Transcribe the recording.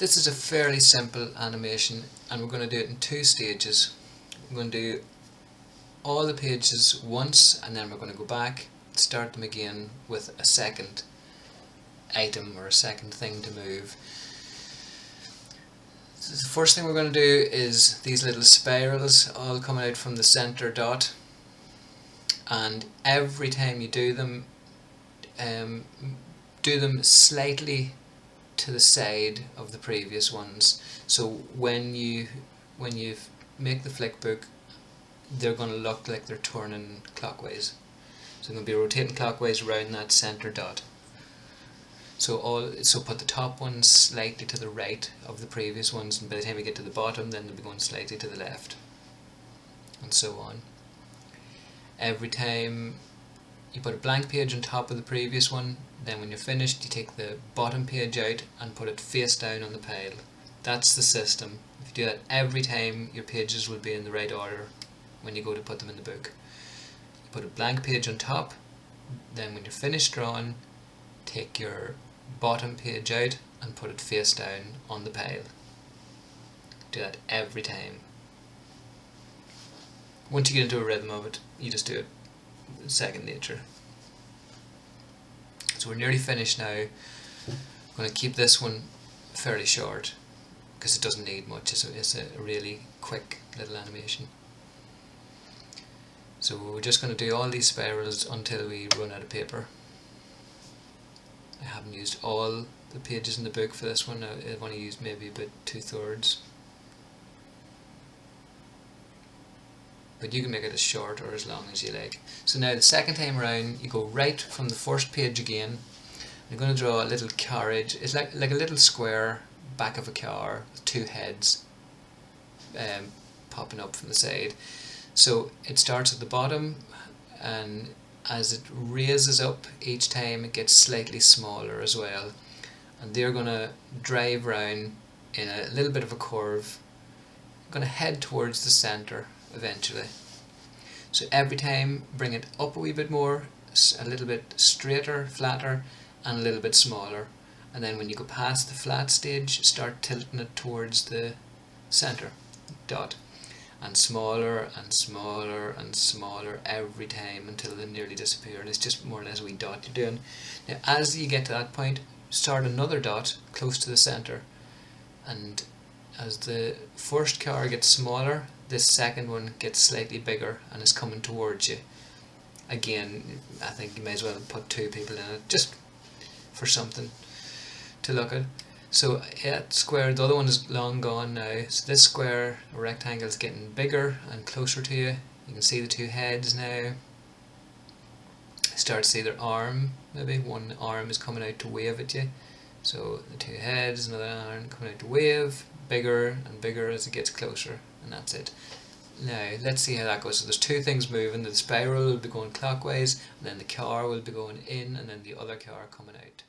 This is a fairly simple animation, and we're going to do it in two stages. We're going to do all the pages once, and then we're going to go back, start them again with a second item or a second thing to move. So the first thing we're going to do is these little spirals all coming out from the center dot, and every time you do them slightly to the side of the previous ones. So when you make the flick book, they're going to look like they're turning clockwise. So they're going to be rotating clockwise around that center dot. So put the top ones slightly to the right of the previous ones, and by the time you get to the bottom, then they'll be going slightly to the left, and so on. Every time you put a blank page on top of the previous one, then when you're finished, you take the bottom page out and put it face down on the pile. That's the system. If you do that every time, your pages will be in the right order when you go to put them in the book. You put a blank page on top, then when you're finished drawing, take your bottom page out and put it face down on the pile. Do that every time. Once you get into a rhythm of it, you just do it second nature. So we're nearly finished now. I'm going to keep this one fairly short because it doesn't need much. It's a really quick little animation. So we're just going to do all these spirals until we run out of paper. I haven't used all the pages in the book for this one. I've only used maybe about 2/3. But you can make it as short or as long as you like. So now the second time around, you go right from the first page again. I'm going to draw a little carriage. It's like a little square back of a car with two heads popping up from the side. So it starts at the bottom, and as it raises up each time, it gets slightly smaller as well. And they're going to drive round in a little bit of a curve. I'm going to head towards the center eventually. So every time bring it up a wee bit more, a little bit straighter, flatter, and a little bit smaller. And then when you go past the flat stage, start tilting it towards the center dot. And smaller and smaller and smaller every time until they nearly disappear. And it's just more or less a wee dot you're doing. Now as you get to that point, start another dot close to the center. And as the first car gets smaller, this second one gets slightly bigger and is coming towards you. Again, I think you may as well put two people in it, just for something to look at. So that square, the other one is long gone now, so this square or rectangle is getting bigger and closer to you. You can see the two heads now. Start to see their arm, maybe one arm is coming out to wave at you. So the two heads, another arm coming out to wave, bigger and bigger as it gets closer, and that's it. Now let's see how that goes. So there's two things moving. The spiral will be going clockwise, and then the car will be going in, and then the other car coming out.